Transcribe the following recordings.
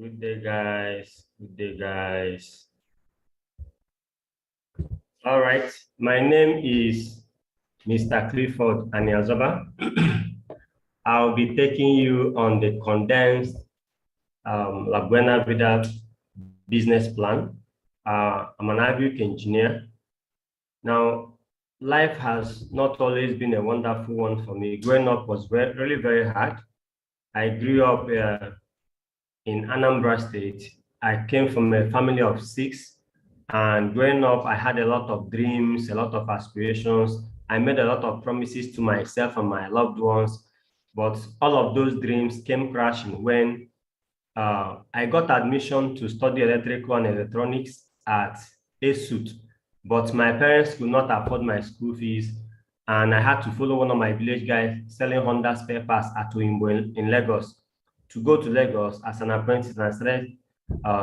Good day, guys. Good day, guys. All right. My name is Mr. Clifford Aniazoba. I'll be taking you on the condensed La Buena Vida business plan. I'm an agric engineer. Now, life has not always been a wonderful one for me. Growing up was really very hard. I grew up in Anambra State. I came from a family of 6, and growing up, I had a lot of dreams, a lot of aspirations. I made a lot of promises to myself and my loved ones, but all of those dreams came crashing when I got admission to study electrical and electronics at ASUT, but my parents could not afford my school fees, and I had to follow one of my village guys selling Honda spare parts at Oimbo in Lagos to go to Lagos as an apprentice, and I started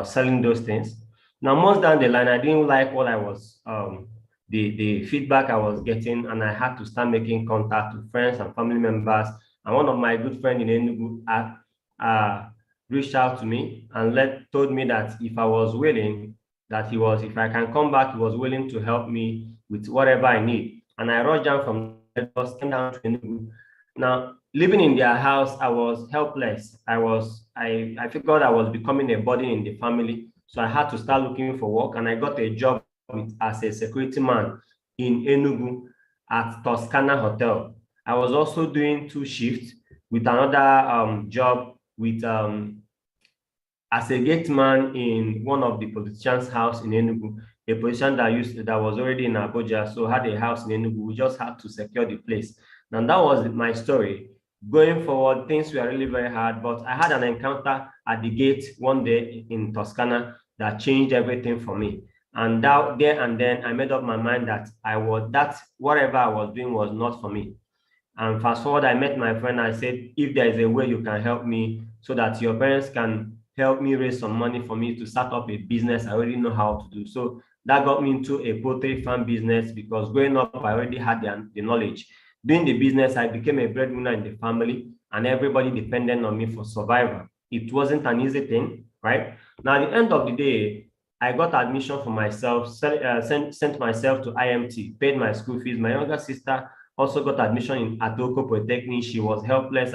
selling those things. Now, months down the line, I didn't like what I was, the feedback I was getting, and I had to start making contact with friends and family members. And one of my good friends in Enugu reached out to me and told me that if I was willing, if I can come back, he was willing to help me with whatever I need. And I rushed down from Lagos, came down to Enugu. Now, living in their house, I was helpless. I figured I was becoming a burden in the family. So I had to start looking for work, and I got a job as a security man in Enugu at Toscana Hotel. I was also doing 2 shifts with another job with as a gate man in one of the politicians' house in Enugu, a position that was already in Abuja, so had a house in Enugu. We just had to secure the place. Now that was my story. Going forward, things were really very hard, but I had an encounter at the gate one day in Toscana that changed everything for me. And there and then I made up my mind that whatever I was doing was not for me. And fast forward, I met my friend. I said, if there is a way you can help me so that your parents can help me raise some money for me to start up a business I already know how to do. So that got me into a poultry farm business, because growing up, I already had the knowledge. Doing the business, I became a breadwinner in the family, and everybody depended on me for survival. It wasn't an easy thing, right? Now, at the end of the day, I got admission for myself, sent myself to IMT, paid my school fees. My younger sister also got admission at Atoko Polytechnic. She was helpless.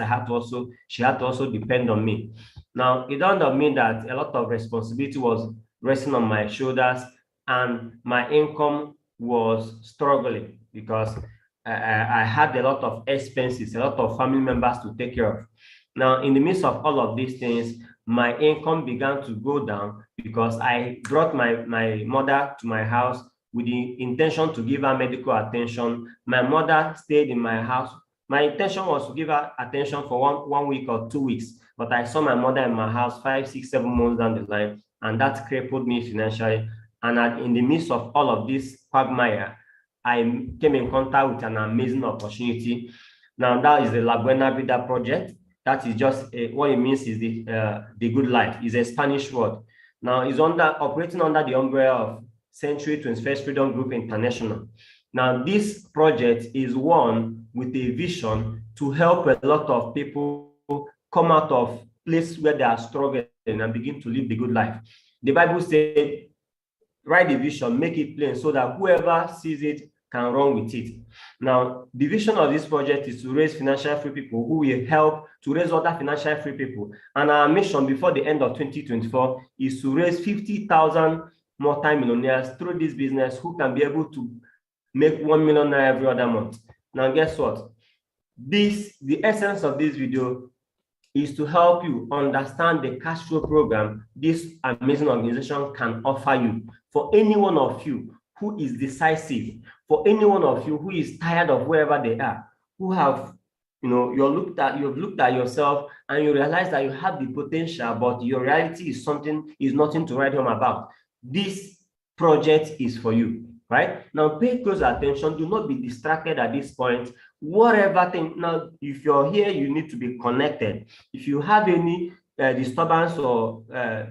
She had to also depend on me. Now, it dawned on me that a lot of responsibility was resting on my shoulders, and my income was struggling because I had a lot of expenses, a lot of family members to take care of. Now, in the midst of all of these things, my income began to go down because I brought my mother to my house with the intention to give her medical attention. My mother stayed in my house. My intention was to give her attention for one week or 2 weeks, but I saw my mother in my house 5, 6, 7 months down the line, and that crippled me financially. And in the midst of all of this quagmire, I came in contact with an amazing opportunity. Now, that is the La Buena Vida project. That is just what it means is the good life. It's a Spanish word. Now, it's operating under the umbrella of Century 21st Freedom Group International. Now, this project is one with a vision to help a lot of people come out of places where they are struggling and begin to live the good life. The Bible said, write the vision, make it plain so that whoever sees it can run with it. Now, the vision of this project is to raise financial free people who will help to raise other financial free people. And our mission before the end of 2024 is to raise 50,000 multi-millionaires through this business who can be able to make 1 million every other month. Now, guess what? The essence of this video is to help you understand the cash flow program this amazing organization can offer you. For any one of you who is decisive, for any one of you who is tired of wherever they are, who have, you've looked at yourself and you realize that you have the potential, but your reality is nothing to write home about. This project is for you, right? Now, pay close attention. Do not be distracted at this point. Whatever thing, now, if you're here, you need to be connected. If you have any disturbance or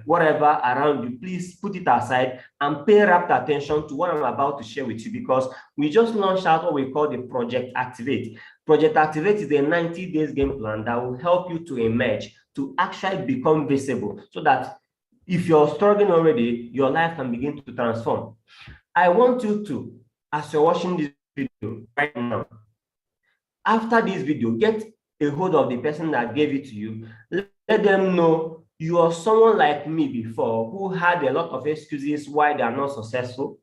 whatever around you, please put it aside and pay rapt attention to what I'm about to share with you, because we just launched out what we call the Project Activate. Project Activate is a 90 days game plan that will help you to emerge, to actually become visible, so that If you're struggling already, your life can begin to transform. I want you to, as you're watching this video right now, after this video, get a hold of the person that gave it to you. Let them know you are someone like me before who had a lot of excuses why they are not successful,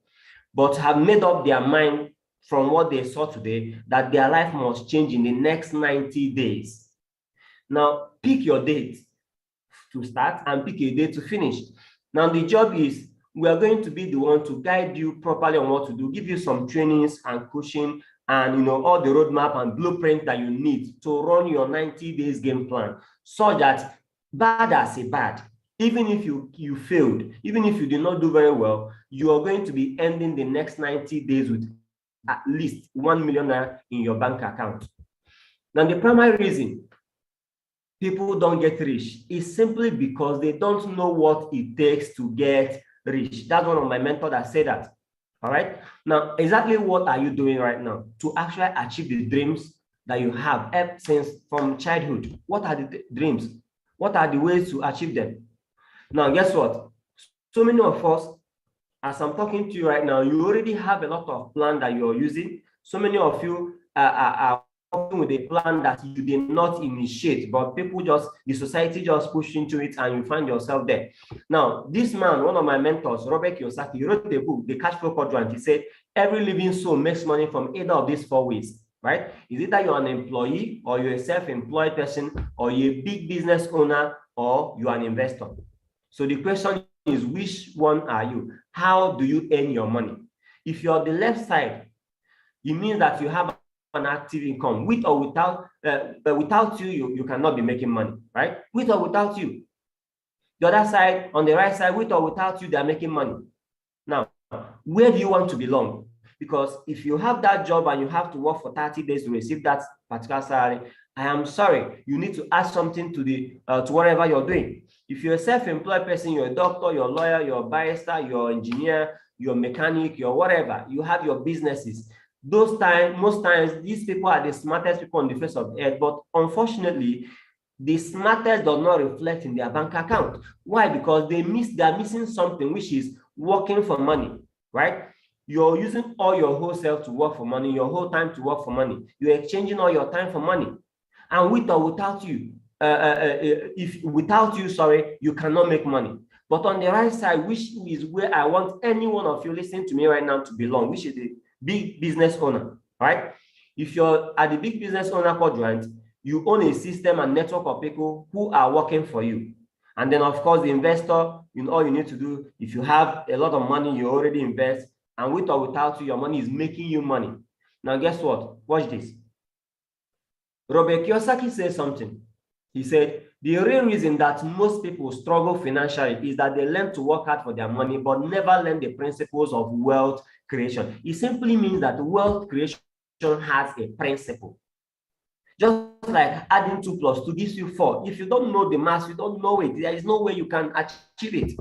but have made up their mind from what they saw today that their life must change in the next 90 days. Now, pick your date to start and pick a date to finish. Now, the job is we are going to be the one to guide you properly on what to do, give you some trainings and coaching and all the roadmap and blueprint that you need to run your 90 days game plan, so that bad as a bad, even if you failed, even if you did not do very well, you are going to be ending the next 90 days with at least 1 million naira in your bank account. Now, the primary reason people don't get rich is simply because they don't know what it takes to get rich. That's one of my mentors that said that. All right. Now, exactly what are you doing right now to actually achieve the dreams that you have since from childhood? What are the dreams? What are the ways to achieve them? Now, guess what? So many of us, as I'm talking to you right now, you already have a lot of plan that you're using. So many of you are working with a plan that you did not initiate, but the society just pushed into it and you find yourself there. Now, this man, one of my mentors, Robert Kiyosaki, he wrote a book, The Cash Flow Quadrant. He said, every living soul makes money from either of these 4 ways, right? Is it that you're an employee or you're a self-employed person or you're a big business owner or you're an investor? So the question is, which one are you? How do you earn your money? If you're the left side, it means that you have an active income. With or without you, you cannot be making money, right? With or without you. The other side, on the right side, with or without you, they are making money. Now, where do you want to belong? Because if you have that job and you have to work for 30 days to receive that particular salary, I am sorry, you need to add something to whatever you're doing. If you're a self-employed person, you're a doctor, you're a lawyer, you're a barrister, you're an engineer, you're a mechanic, you're whatever, you have your businesses. Most times, these people are the smartest people on the face of the earth, but unfortunately, the smartest does not reflect in their bank account. Why? Because they are missing something, which is working for money, right? You're using all your whole self to work for money, your whole time to work for money. You're exchanging all your time for money. And with or without you, you cannot make money. But on the right side, which is where I want any one of you listening to me right now to belong, which is the big business owner, right? If you're at the big business owner quadrant, you own a system and network of people who are working for you. And then, of course, the investor, all you need to do, if you have a lot of money, you already invest, and with or without you, your money is making you money. Now, guess what? Watch this. Robert Kiyosaki says something. He said, the real reason that most people struggle financially is that they learn to work hard for their money, but never learn the principles of wealth creation. It simply means that wealth creation has a principle. Just like adding 2 plus 2 gives you 4. If you don't know the math, you don't know it, there is no way you can achieve it.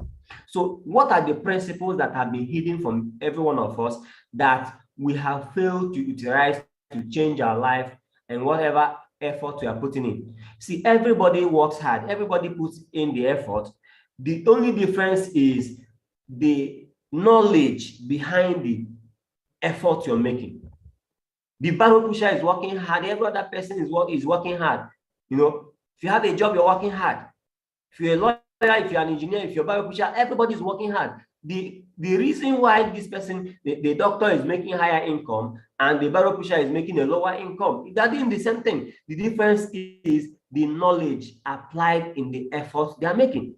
So what are the principles that have been hidden from every one of us that we have failed to utilize to change our life and whatever effort we are putting in? See, everybody works hard. Everybody puts in the effort. The only difference is the knowledge behind the effort you're making. The barrel pusher is working hard. Every other person is working hard. If you have a job, you're working hard. If you're a lawyer, if you're an engineer, if you're a barrel pusher, everybody's working hard. The reason why this person, the doctor is making higher income and the barrel pusher is making a lower income, they're doing the same thing. The difference is the knowledge applied in the efforts they are making.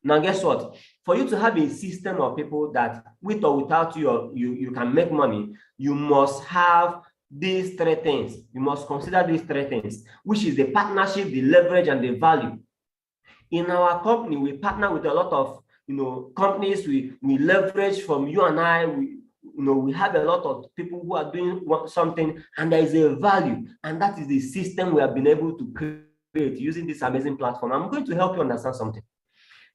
Now, guess what? For you to have a system of people that with or without you can make money, you must have these 3 things. You must consider these 3 things, which is the partnership, the leverage, and the value. In our company, we partner with a lot of companies. We leverage from you and I. We have a lot of people who are doing something, and there is a value, and that is the system we have been able to create using this amazing platform. I'm going to help you understand something.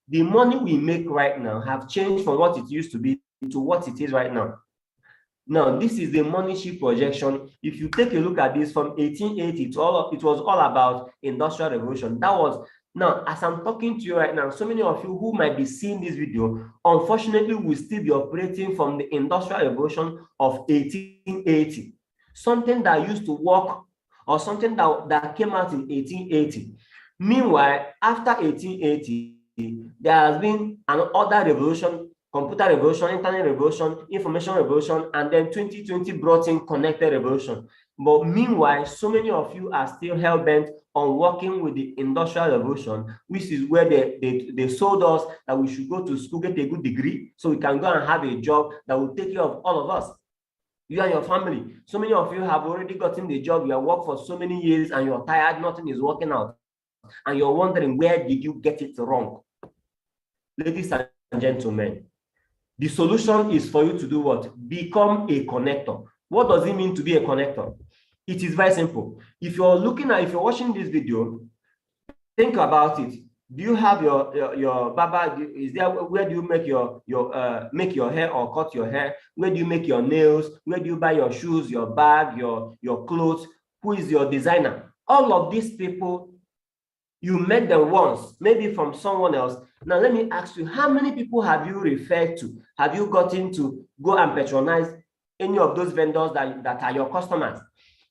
The money we make right now have changed from what it used to be to what it is right now. Now, this is the money shift projection. If you take a look at this from 1880, it was all about industrial revolution. That was Now, as I'm talking to you right now, so many of you who might be seeing this video, unfortunately, will still be operating from the Industrial Revolution of 1880. Something that used to work, or something that came out in 1880. Meanwhile, after 1880, there has been another revolution, computer revolution, internet revolution, information revolution, and then 2020 brought in connected revolution. But meanwhile, so many of you are still hell-bent on working with the Industrial Revolution, which is where they sold us that we should go to school, get a good degree, so we can go and have a job that will take care of all of us, you and your family. So many of you have already gotten the job, you have worked for so many years and you're tired, nothing is working out. And you're wondering, where did you get it wrong? Ladies and gentlemen, the solution is for you to do what? Become a connector. What does it mean to be a connector? It is very simple. If you're watching this video, think about it. Do you have your barber? Is there, where do you make your hair or cut your hair? Where do you make your nails? Where do you buy your shoes, your bag, your clothes? Who is your designer? All of these people, you met them once, maybe from someone else. Now, let me ask you, how many people have you referred to? Have you gotten to go and patronize any of those vendors that are your customers?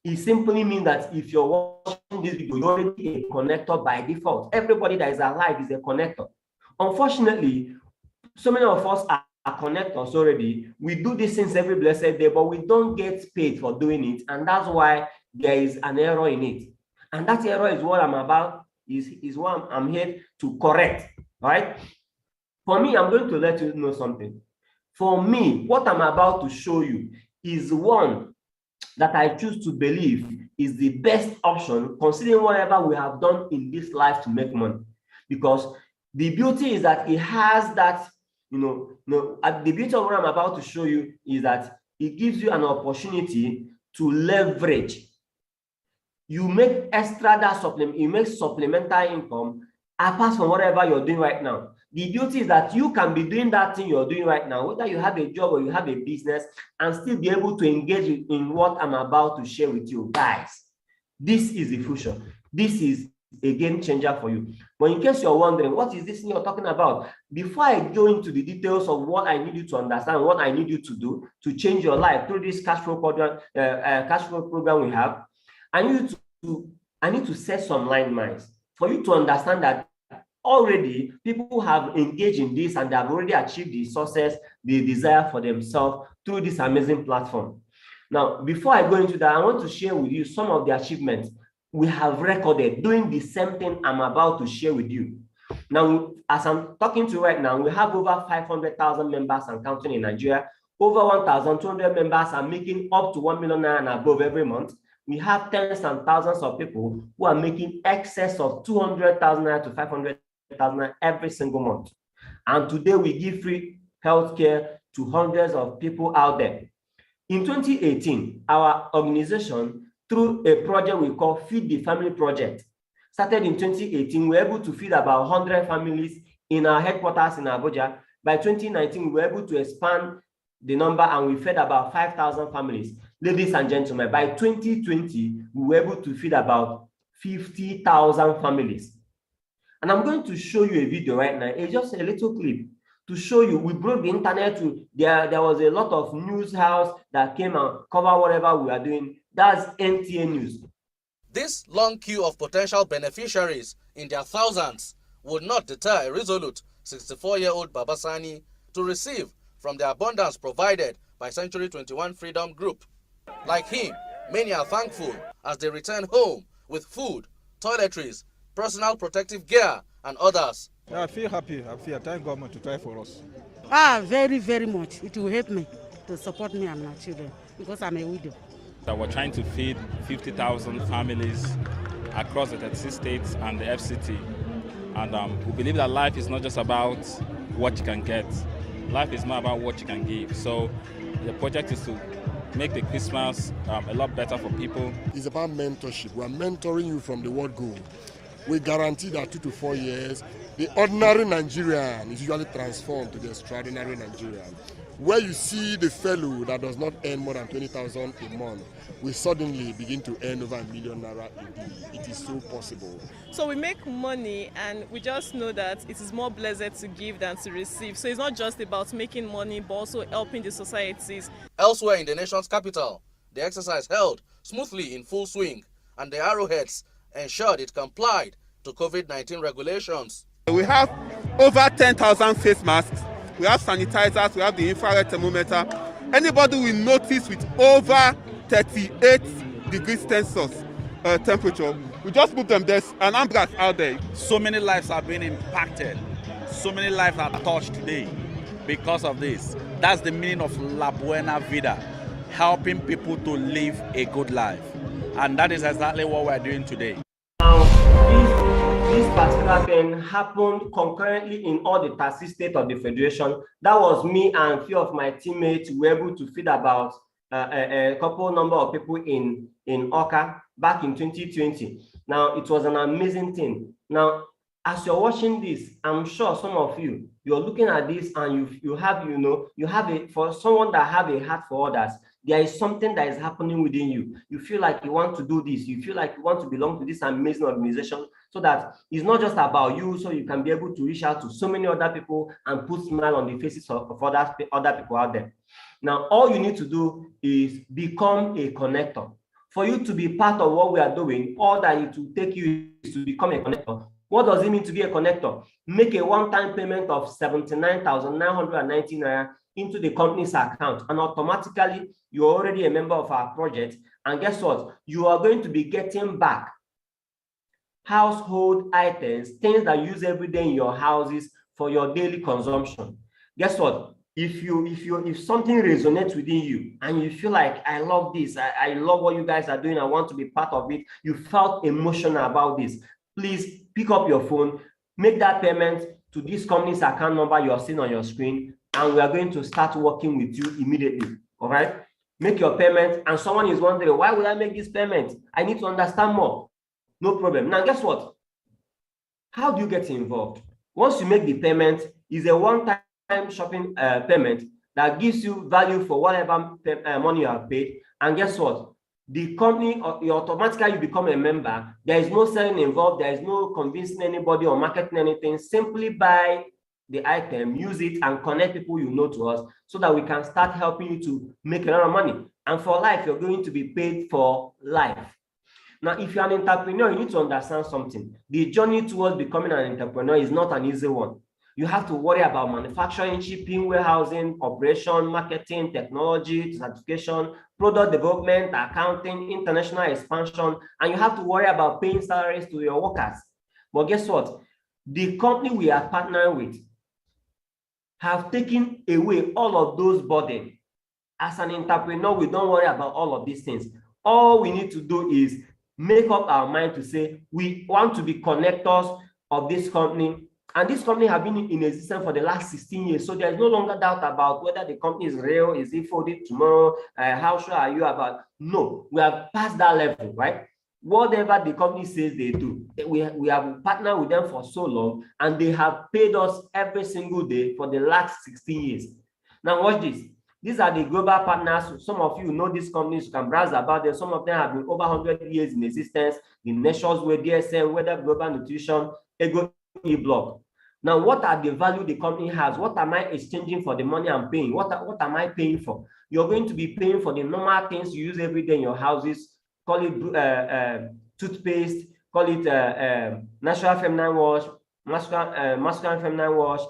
It simply means that if you're watching this video, you're already a connector by default. Everybody that is alive is a connector. Unfortunately, so many of us are connectors already. We do these things every blessed day, but we don't get paid for doing it. And that's why there is an error in it. And that error is what I'm about, is what I'm here to correct, right? For me, I'm going to let you know something. For me, what I'm about to show you is one that I choose to believe is the best option, considering whatever we have done in this life to make money. Because the beauty is that it has that, the beauty of what I'm about to show you is that it gives you an opportunity to leverage. You make you make supplemental income apart from whatever you're doing right now. The beauty is that you can be doing that thing you're doing right now, whether you have a job or you have a business, and still be able to engage in what I'm about to share with you. Guys, this is the future. This is a game changer for you. But in case you're wondering, what is this thing you're talking about? Before I go into the details of what I need you to understand, what I need you to do to change your life through this cash flow program we have, I need to set some landmines for you to understand that already people have engaged in this and they have already achieved the success they desire for themselves through this amazing platform. Now, before I go into that, I want to share with you some of the achievements we have recorded doing the same thing I'm about to share with you. Now, as I'm talking to you right now, we have over 500,000 members and counting in Nigeria. Over 1,200 members are making up to 1 million naira and above every month. We have tens and thousands of people who are making excess of 200,000 naira to 500,000 naira every single month. And today we give free healthcare to hundreds of people out there. In 2018, our organization, through a project we call Feed the Family Project, started in 2018. We were able to feed about 100 families in our headquarters in Abuja. By 2019, we were able to expand the number and we fed about 5,000 families. Ladies and gentlemen, by 2020, we were able to feed about 50,000 families. And I'm going to show you a video right now. It's just a little clip to show you. We broke the internet to, there was a lot of news house that came and cover whatever we are doing. That's NTA News. This long queue of potential beneficiaries in their thousands would not deter a resolute 64-year-old Babasani to receive from the abundance provided by Century 21 Freedom Group. Like him, many are thankful as they return home with food, toiletries, personal protective gear, and others. I feel happy. I thank government to try for us. Very, very much. It will help me to support me and my children because I'm a widow. We're trying to feed 50,000 families across the 36 states and the FCT. And we believe that life is not just about what you can get. Life is more about what you can give. So the project is to make the Christmas a lot better for people. It's about mentorship. We're mentoring you from the word go. We guarantee that 2 to 4 years, the ordinary Nigerian is usually transformed to the extraordinary Nigerian. where you see the fellow that does not earn more than 20,000 a month will suddenly begin to earn over ₦1 million a day. It is so possible. So we make money, and we just know that it is more blessed to give than to receive. So it's not just about making money, but also helping the societies. Elsewhere in the nation's capital, the exercise held smoothly in full swing, and the arrowheads ensured it complied to COVID-19 regulations. We have over 10,000 face masks, we have sanitizers, we have the infrared thermometer. Anybody will notice with over 38 degrees Celsius temperature, we just put them. There's an ambulance out there. So many lives are being impacted. So many lives are touched today because of this. That's the meaning of La Buena Vida, helping people to live a good life. And that is exactly what we're doing today. Now, this particular thing happened concurrently in all the 30 states of the Federation. That was me and a few of my teammates were able to feed about a couple number of people in Oka back in 2020. Now, it was an amazing thing. Now, as you're watching this, I'm sure some of you're looking at this and you have for someone that have a heart for others, there is something that is happening within you. You feel like you want to do this. You feel like you want to belong to this amazing organization, so that it's not just about you, so you can be able to reach out to so many other people and put smile on the faces of other people out there. Now, all you need to do is become a connector. For you to be part of what we are doing, all that it will take you is to become a connector. What does it mean to be a connector? Make a one-time payment of 79,990 naira into the company's account, and automatically you're already a member of our project. And guess what? You are going to be getting back household items, things that you use every day in your houses for your daily consumption. Guess what? If something resonates within you and you feel like, I love this, I love what you guys are doing, I want to be part of it, you felt emotional about this, please pick up your phone, make that payment to this company's account number you're seeing on your screen, and we are going to start working with you immediately. All right? Make your payment, and someone is wondering, why would I make this payment? I need to understand more. No problem. Now, guess what? How do you get involved? Once you make the payment, it's a one-time shopping payment that gives you value for whatever money you have paid. And guess what? The company, you automatically become a member. There is no selling involved. There is no convincing anybody or marketing anything. Simply buy the item, use it, and connect people you know to us, so that we can start helping you to make a lot of money. And for life, you're going to be paid for life. Now, if you're an entrepreneur, you need to understand something. The journey towards becoming an entrepreneur is not an easy one. You have to worry about manufacturing, shipping, warehousing, operation, marketing, technology, certification, product development, accounting, international expansion, and you have to worry about paying salaries to your workers. But guess what? The company we are partnering with have taken away all of those burdens. As an entrepreneur, we don't worry about all of these things. All we need to do is make up our mind to say, we want to be connectors of this company. And this company has been in existence for the last 16 years. So there's no longer doubt about whether the company is real, is it folded tomorrow, how sure are you about? No, we have passed that level, right? Whatever the company says they do, we have partnered with them for so long, and they have paid us every single day for the last 16 years. Now watch this. These are the global partners. Some of you know these companies, you can browse about them. Some of them have been over 100 years in existence. The Nations Way, DSM, Weather Global Nutrition, Ego E-Block. Now, what are the value the company has? What am I exchanging for the money I'm paying? What am I paying for? You're going to be paying for the normal things you use every day in your houses. Call it toothpaste, call it natural feminine wash, masculine feminine wash,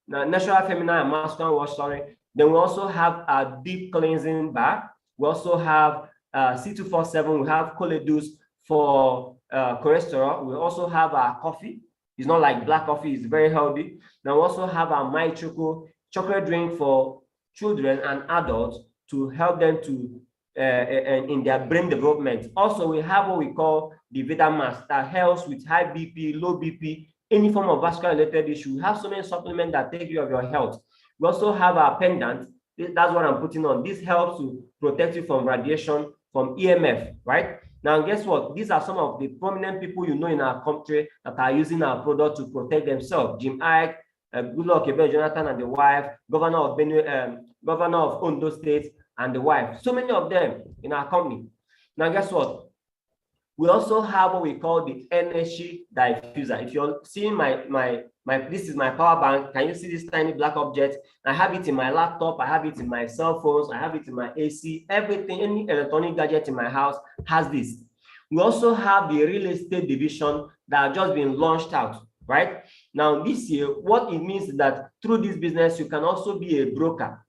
natural feminine and masculine wash, sorry. Then we also have a deep cleansing bath. We also have C247. We have Coledus for cholesterol. We also have our coffee. It's not like black coffee, it's very healthy. Now we also have our My Choco chocolate drink for children and adults to help them to in their brain development. Also, we have what we call the Vitamax that helps with high BP, low BP, any form of vascular related issue. We have so many supplements that take care of your health. We also have our pendant. That's what I'm putting on. This helps to protect you from radiation, from EMF, right? Now, guess what? These are some of the prominent people you know in our country that are using our product to protect themselves. Jim Ike, Goodluck Ebele Jonathan and the wife, governor of Benue, governor of Ondo State and the wife. So many of them in our company. Now, guess what? We also have what we call the energy diffuser. If you're seeing this is my power bank. Can you see this tiny black object? I have it in my laptop. I have it in my cell phones. I have it in my AC. Everything, any electronic gadget in my house has this. We also have the real estate division that has just been launched out, right? Now, this year, what it means is that through this business, you can also be a broker.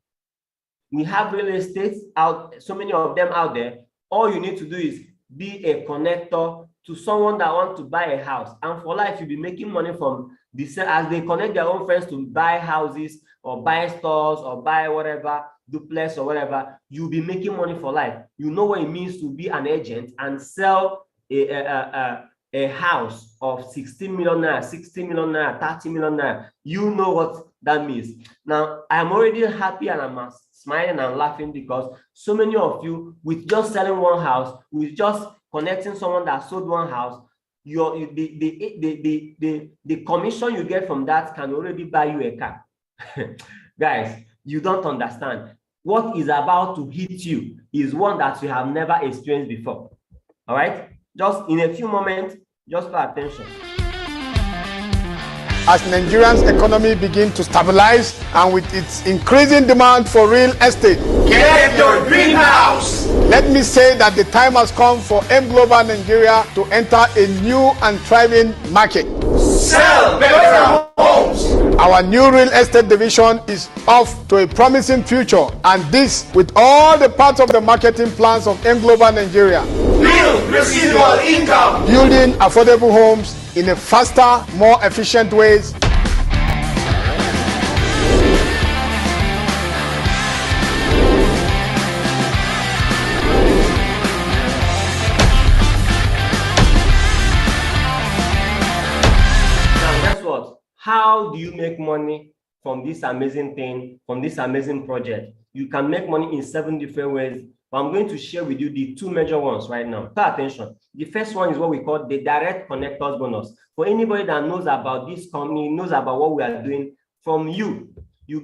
We have real estate out, so many of them out there. All you need to do is be a connector to someone that wants to buy a house, and for life you'll be making money from this as they connect their own friends to buy houses or buy stores or buy whatever, duplex or whatever. You'll be making money for life. You know what it means to be an agent and sell a house of 16 million naira, 60 million naira, 30 million naira. You know what that means. Now, I'm already happy and I'm smiling and laughing because so many of you, with just selling one house, with just connecting someone that sold one house, the commission you get from that can already buy you a car. Guys, you don't understand. What is about to hit you is one that you have never experienced before. All right? Just in a few moments, just pay attention. As Nigeria's economy begins to stabilize and with its increasing demand for real estate, get your greenhouse! Let me say that the time has come for M Global Nigeria to enter a new and thriving market. Sell better homes! Our new real estate division is off to a promising future, and this with all the parts of the marketing plans of M Global Nigeria. Build residual income! Building affordable homes in a faster, more efficient ways. How do you make money from this amazing thing, from this amazing project? You can make money in 7 different ways, but I'm going to share with you the 2 major ones right now. Pay attention. The first one is what we call the direct connectors bonus. For anybody that knows about this company, knows about what we are doing, from you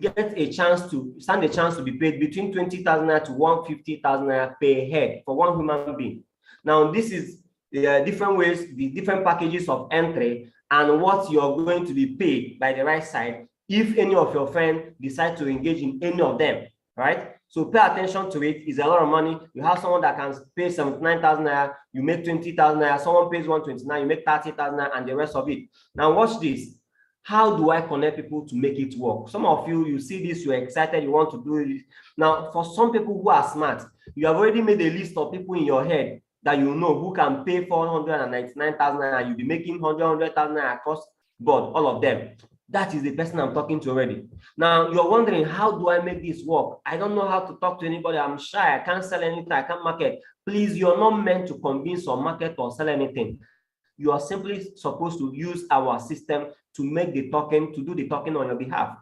get a chance to stand a chance to be paid between 20,000 naira to 150,000 naira per head for one human being. Now, this is the different ways, the different packages of entry, and what you're going to be paid by the right side if any of your friends decide to engage in any of them, right? So pay attention to it. It's a lot of money. You have someone that can pay 79,000 naira, you make 20,000 naira, someone pays 129, you make 30,000 naira, and the rest of it. Now watch this. How do I connect people to make it work? Some of you, you see this, you're excited, you want to do it. Now, for some people who are smart, you have already made a list of people in your head that you know who can pay 499,000 naira, you'll be making 100,000 naira across board, all of them. That is the person I'm talking to already. Now, you're wondering, how do I make this work? I don't know how to talk to anybody. I'm shy. I can't sell anything. I can't market. Please, you're not meant to convince or market or sell anything. You are simply supposed to use our system to make the talking, to do the talking on your behalf.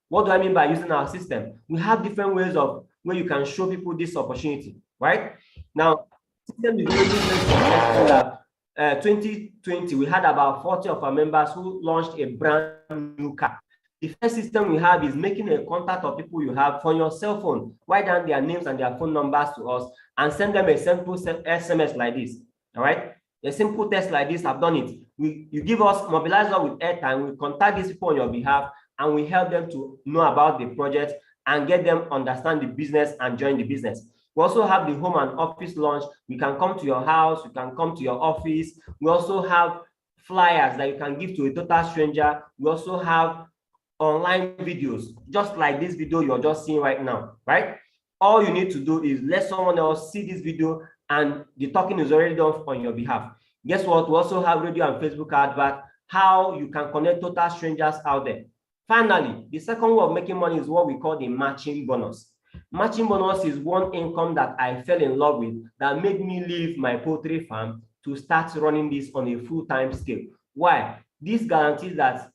What do I mean by using our system? We have different ways of where you can show people this opportunity, right? Now, system is very successful. 2020, we had about 40 of our members who launched a brand new car. The first system we have is making a contact of people you have from your cell phone. Write down their names and their phone numbers to us and send them a simple SMS like this. All right? A simple text like this, I've done it. You give us, mobilize us with airtime, we contact these people on your behalf, and we help them to know about the project and get them understand the business and join the business. We also have the home and office launch. We can come to your house, you can come to your office. We also have flyers that you can give to a total stranger. We also have online videos, just like this video you're just seeing right now, right? All you need to do is let someone else see this video and the talking is already done on your behalf. Guess what? We also have radio and Facebook advert, how you can connect total strangers out there. Finally, the second way of making money is what we call the matching bonus. Matching bonus is one income that I fell in love with that made me leave my poultry farm to start running this on a full-time scale. Why? This guarantees that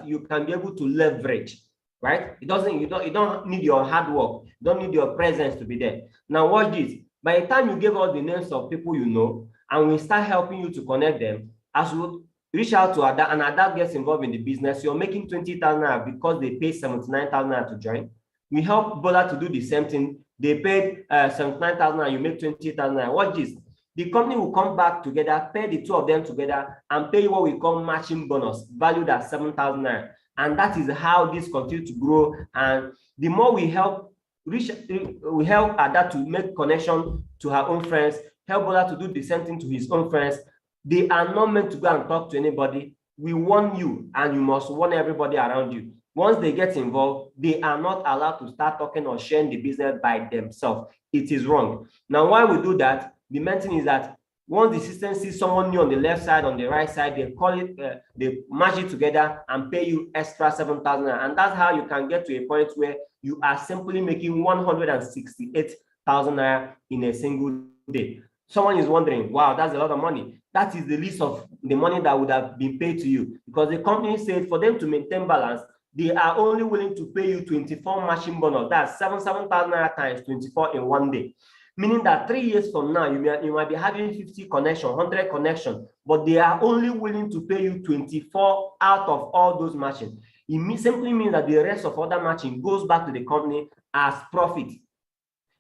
you can be able to leverage, right? You don't need your hard work, you don't need your presence to be there. Now watch this. By the time you give us the names of people you know, and we start helping you to connect them, as we reach out to Ada and Ada gets involved in the business, you're making 20,000 naira because they pay 79,000 naira to join. We help Bola to do the same thing. They paid 79,000 and you make 20,000 naira. Watch this. The company will come back together, pay the two of them together, and pay what we call matching bonus, valued at 7,000 naira. And that is how this continues to grow. And the more we help Ada to make connection to her own friends, help Bola to do the same thing to his own friends. They are not meant to go and talk to anybody. We warn you, and you must warn everybody around you. Once they get involved, they are not allowed to start talking or sharing the business by themselves. It is wrong. Now, why we do that? The main thing is that once the system sees someone new on the left side, on the right side, they call it, they match it together and pay you extra 7,000. And that's how you can get to a point where you are simply making 168,000 naira in a single day. Someone is wondering, wow, that's a lot of money. That is the least of the money that would have been paid to you, because the company said for them to maintain balance, they are only willing to pay you 24 matching bonus. That's 7,000 naira times 24 in one day. Meaning that 3 years from now, you might be having 50 connection, 100 connection, but they are only willing to pay you 24 out of all those matching. It simply means that the rest of other matching goes back to the company as profit.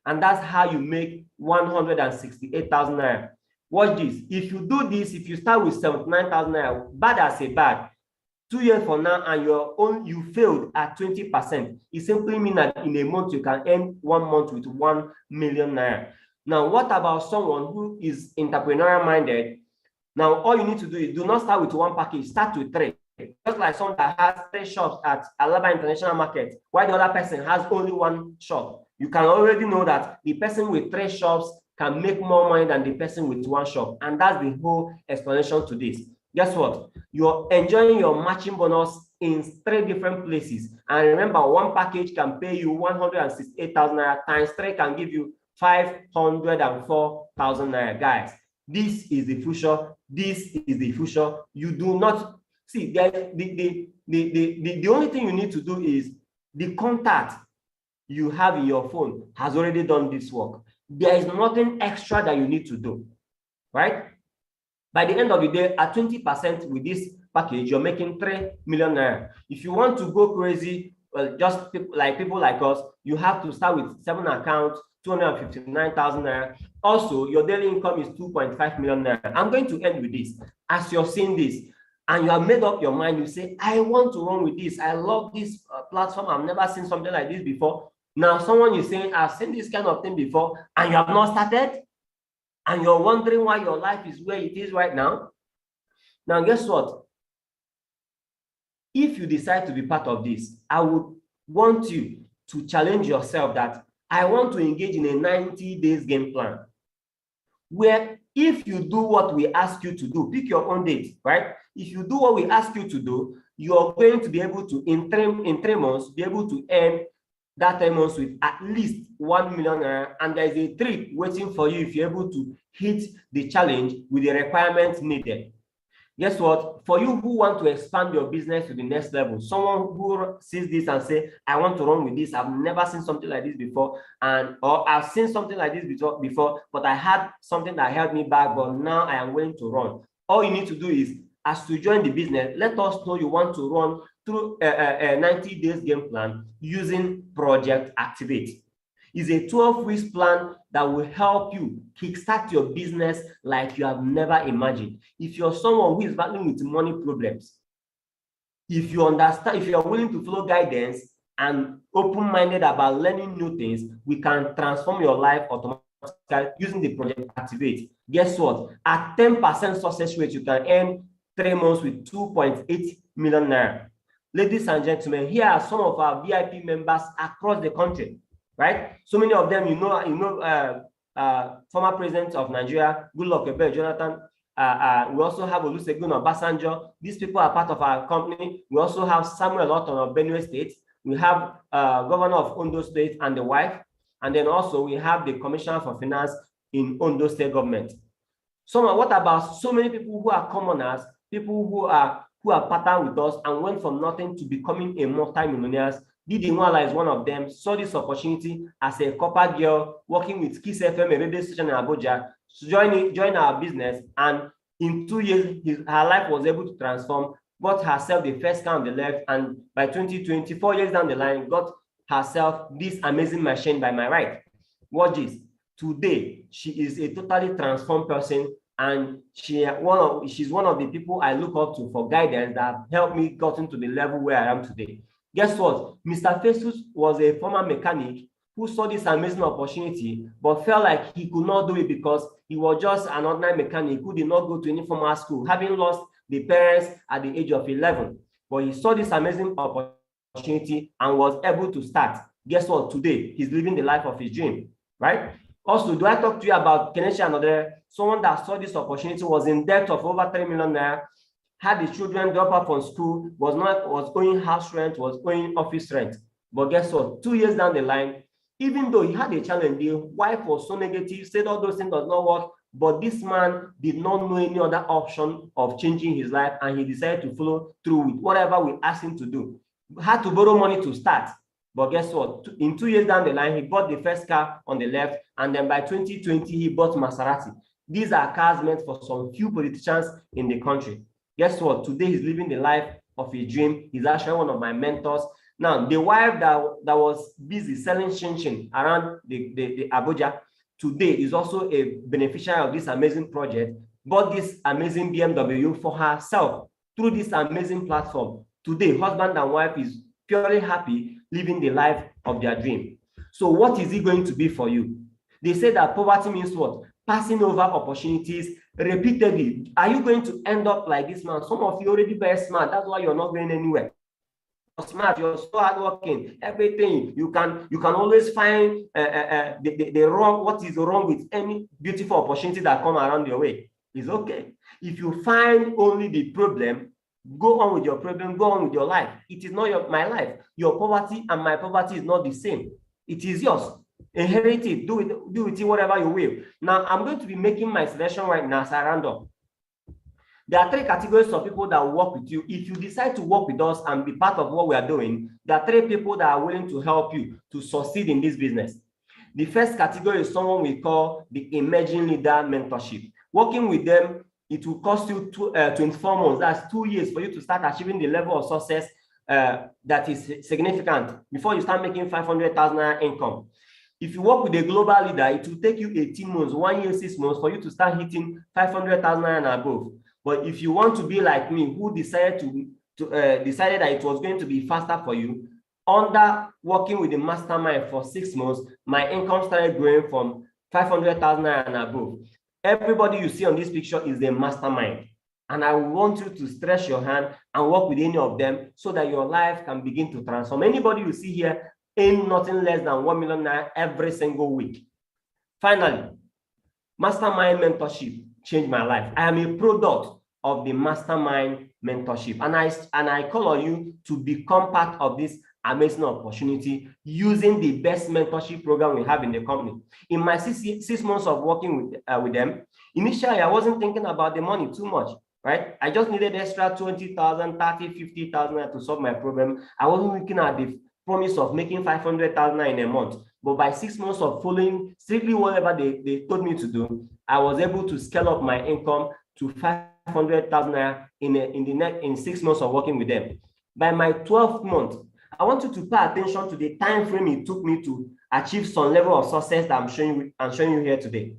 And that's how you make 168,000 naira. Watch this. If you do this, if you start with 79,000 naira, bad as a bad, 2 years from now, and you failed at 20%, it simply means that in a month you can earn 1 month with 1 million naira. Now, what about someone who is entrepreneurial minded? Now, all you need to do is do not start with one package, start with 3. Just like someone that has 3 shops at Alaba International Market, while the other person has only 1 shop. You can already know that the person with 3 shops can make more money than the person with 1 shop. And that's the whole explanation to this. Guess what? You're enjoying your matching bonus in 3 different places. And remember, one package can pay you 168,000 naira times 3 can give you 504,000 naira. Guys, this is the future. This is the future. You do not see the only thing you need to do is the contact you have in your phone has already done this work. There is nothing extra that you need to do, right? By the end of the day, at 20% with this package, you're making 3 million naira. If you want to go crazy, well, just people like us, you have to start with 7 accounts, 259,000 naira. Also, your daily income is 2.5 million naira. I'm going to end with this. As you're seeing this, and you have made up your mind, you say, I want to run with this. I love this platform. I've never seen something like this before. Now, someone is saying, I've seen this kind of thing before, and you have not started, and you're wondering why your life is where it is right now. Now, guess what? If you decide to be part of this, I would want you to challenge yourself that I want to engage in a 90 days game plan, where if you do what we ask you to do, pick your own date, right? If you do what we ask you to do, you're going to be able to, in 3 months, be able to earn that 3 months with at least 1 million naira, and there is a trip waiting for you if you're able to hit the challenge with the requirements needed. Guess what? For you who want to expand your business to the next level, someone who sees this and say, I want to run with this, I've never seen something like this before, or I've seen something like this before, but I had something that held me back, but now I am willing to run. All you need to do is, as to join the business, let us know you want to run through a 90 days game plan using Project Activate. It's a 12-week plan that will help you kickstart your business like you have never imagined. If you're someone who is battling with money problems, if you understand, if you're willing to follow guidance and open-minded about learning new things, we can transform your life automatically using the Project Activate. Guess what? At 10% success rate, you can earn 3 months with 2.8 million naira. Ladies and gentlemen, here are some of our VIP members across the country, right? So many of them, former president of Nigeria, Goodluck Ebele Jonathan. We also have Olusegun Obasanjo. These people are part of our company. We also have Samuel Orton of Benue State. We have Governor of Ondo State and the wife. And then also we have the Commissioner for Finance in Ondo State government. So what about so many people who are commoners, people who are partnered with us and went from nothing to becoming a multi-millionaires? Didi Nwala is one of them. Saw this opportunity as a copper girl working with Kiss FM, a radio station in Abuja, to join our business, and In 2 years, her life was able to transform, got herself the first car on the left, and by 2020, 4 years down the line, got herself this amazing machine by my right. Watch this. Today, she is a totally transformed person, and she's one of the people I look up to for guidance that have helped me get into the level where I am today. Guess what? Mr. Festus was a former mechanic who saw this amazing opportunity, but felt like he could not do it because he was just an ordinary mechanic who did not go to any formal school, having lost the parents at the age of 11. But he saw this amazing opportunity and was able to start. Guess what? Today, he's living the life of his dream, right? Also, do I talk to you about Kenesha Another? Someone that saw this opportunity, was in debt of over 3 million naira, had the children drop out from school, was owing house rent, was owing office rent. But guess what? 2 years down the line, even though he had a challenge, the wife was so negative, said all those things does not work, but this man did not know any other option of changing his life, and he decided to follow through with whatever we asked him to do. Had to borrow money to start. But guess what? In 2 years down the line, he bought the first car on the left, and then by 2020, he bought Maserati. These are cars meant for some few politicians in the country. Guess what? Today, he's living the life of his dream. He's actually one of my mentors. Now, the wife that was busy selling chin-chin around the Abuja today is also a beneficiary of this amazing project, bought this amazing BMW for herself through this amazing platform. Today, husband and wife is purely happy, living the life of their dream. So what is it going to be for you? They say that poverty means what? Passing over opportunities repeatedly. Are you going to end up like this man? Some of you already very smart. That's why you're not going anywhere. You're smart, you're so hardworking, everything. You can always find the wrong, what is wrong with any beautiful opportunity that come around your way. It's okay. If you find only the problem, go on with your problem, go on with your life. It is not my life. Your poverty and my poverty is not the same. It is yours. Inherit it, do with it whatever you will. Now, I'm going to be making my selection right now as I round up. There are 3 categories of people that will work with you. If you decide to work with us and be part of what we are doing, there are 3 people that are willing to help you to succeed in this business. The first category is someone we call the emerging leader mentorship. Working with them, it will cost you 24 months. That's 2 years for you to start achieving the level of success that is significant before you start making 500,000 income. If you work with a global leader, it will take you 18 months, 1 year, 6 months for you to start hitting 500,000 and above. But if you want to be like me, who decided decided that it was going to be faster for you, under working with the mastermind for 6 months, my income started growing from 500,000 and above. Everybody you see on this picture is a mastermind. And I want you to stretch your hand and work with any of them so that your life can begin to transform. Anybody you see here earn nothing less than 1 million naira every single week. Finally, mastermind mentorship changed my life. I am a product of the mastermind mentorship. And I call on you to become part of this amazing opportunity using the best mentorship program we have in the company. In my 6 months of working with them, initially I wasn't thinking about the money too much, right? I just needed extra 20,000, 30, 50,000 to solve my problem. I wasn't looking at the promise of making 500,000 in a month. But by 6 months of following strictly whatever they told me to do, I was able to scale up my income to 500,000 in 6 months of working with them. By my 12th month, I want you to pay attention to the time frame it took me to achieve some level of success that I'm showing you here today.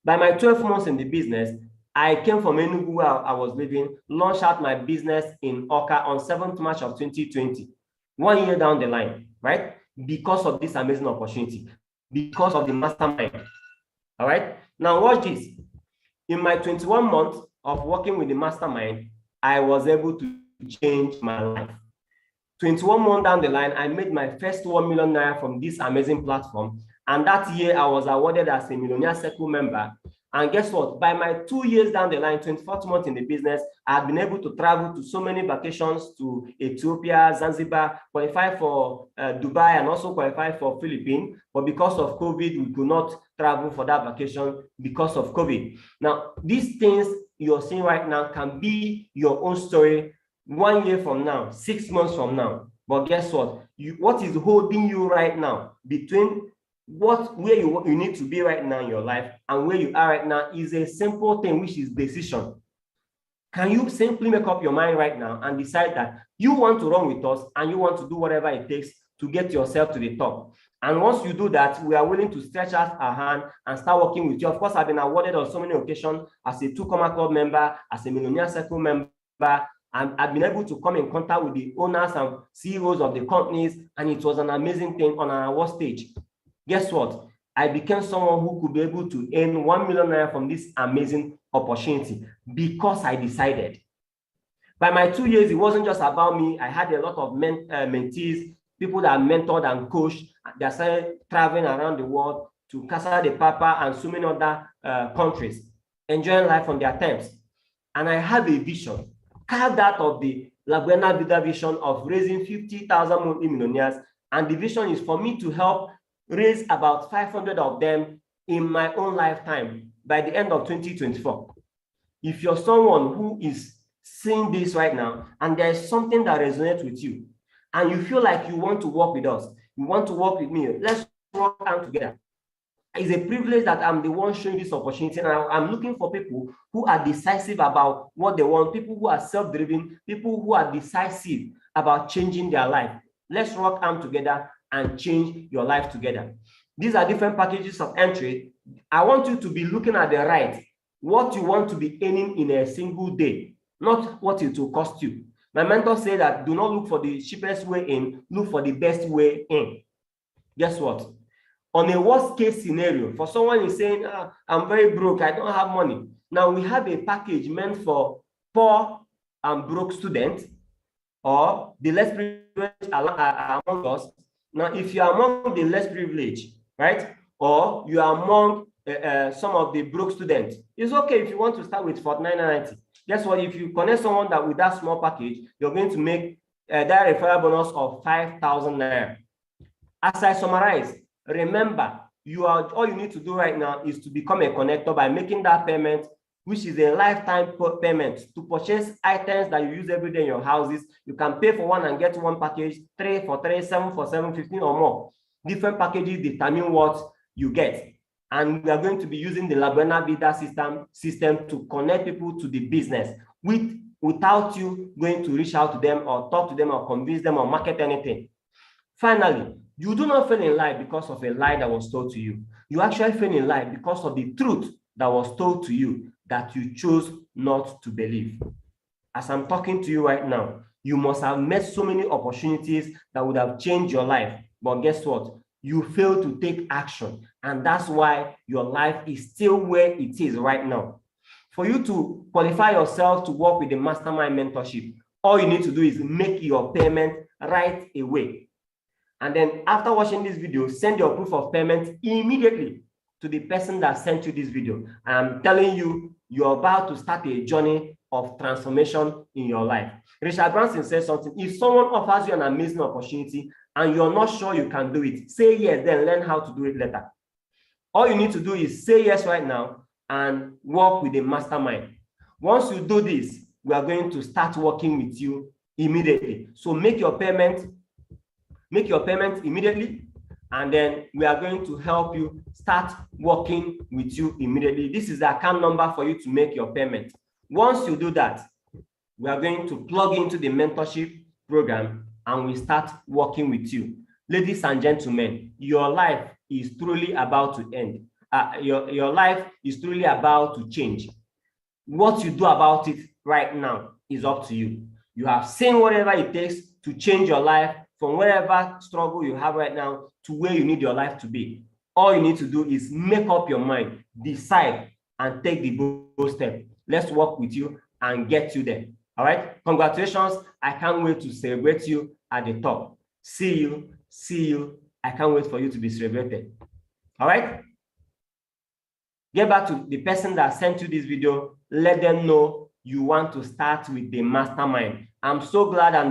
By my 12 months in the business, I came from Enugu where I was living, launched out my business in Oka on 7th March of 2020. 1 year down the line, right? Because of this amazing opportunity, because of the mastermind. All right. Now watch this. In my 21 months of working with the mastermind, I was able to change my life. 21 months down the line, I made my first 1 million naira from this amazing platform. And that year, I was awarded as a Millionaire Circle member. And guess what? By my 2 years down the line, 24th month in the business, I had been able to travel to so many vacations to Ethiopia, Zanzibar, qualify for Dubai, and also qualify for Philippines. But because of COVID, we could not travel for that vacation because of COVID. Now, these things you're seeing right now can be your own story 1 year from now, 6 months from now. But guess what? What is holding you right now between where you need to be right now in your life and where you are right now is a simple thing, which is decision. Can you simply make up your mind right now and decide that you want to run with us and you want to do whatever it takes to get yourself to the top? And once you do that, we are willing to stretch out our hand and start working with you. Of course, I've been awarded on so many occasions as a 2 Comma Club member, as a Millionaire Circle member, and I've been able to come in contact with the owners and CEOs of the companies, and it was an amazing thing on our award stage. Guess what? I became someone who could be able to earn 1 million naira from this amazing opportunity because I decided. By my 2 years, it wasn't just about me. I had a lot of mentees, people that I mentored and coached. They started traveling around the world to Casa de Papa and so many other countries, enjoying life on their terms. And I have a vision, carved out of the La Buena Vida vision of raising 50,000 multi-millionaires. And the vision is for me to help raise about 500 of them in my own lifetime by the end of 2024. If you're someone who is seeing this right now and there's something that resonates with you and you feel like you want to work with us, you want to work with me, let's work out together. It's a privilege that I'm the one showing this opportunity, and I'm looking for people who are decisive about what they want, people who are self-driven, people who are decisive about changing their life. Let's work arms together and change your life together. These are different packages of entry. I want you to be looking at the right, what you want to be earning in a single day, not what it will cost you. My mentor said that do not look for the cheapest way in, look for the best way in. Guess what? On a worst case scenario, for someone is saying, I'm very broke, I don't have money. Now we have a package meant for poor and broke students or the less privileged among us. Now, if you are among the less privileged, right, or you are among some of the broke students, it's okay if you want to start with $49.90. Guess what? If you connect someone that with that small package, you're going to make that referral bonus of 5,000 naira. As I summarize, remember, all you need to do right now is to become a connector by making that payment, which is a lifetime payment to purchase items that you use every day in your houses. You can pay for one and get one package, 3 for 3, 7 for 7, 15 or more. Different packages determine what you get. And we are going to be using the La Buena Vida system to connect people to the business without you going to reach out to them or talk to them or convince them or market anything. Finally, you do not fail in life because of a lie that was told to you. You actually fail in life because of the truth that was told to you that you chose not to believe. As I'm talking to you right now, you must have met so many opportunities that would have changed your life. But guess what? You failed to take action. And that's why your life is still where it is right now. For you to qualify yourself to work with the Mastermind Mentorship, all you need to do is make your payment right away. And then after watching this video, send your proof of payment immediately to the person that sent you this video. I'm telling you, you're about to start a journey of transformation in your life. Richard Branson says something. If someone offers you an amazing opportunity and you're not sure you can do it, say yes, then learn how to do it later. All you need to do is say yes right now and work with the mastermind. Once you do this, we are going to start working with you immediately. So make your payment immediately, and then we are going to help you start working with you immediately. This is the account number for you to make your payment. Once you do that, we are going to plug into the mentorship program and we start working with you. Ladies and gentlemen, your life is truly about to end. Your life is truly about to change. What you do about it right now is up to you. You have seen whatever it takes to change your life from whatever struggle you have right now to where you need your life to be. All you need to do is make up your mind, decide, and take the bold step. Let's work with you and get you there. All right? Congratulations. I can't wait to celebrate you at the top. See you. I can't wait for you to be celebrated. All right? Get back to the person that sent you this video. Let them know you want to start with the mastermind. I'm so glad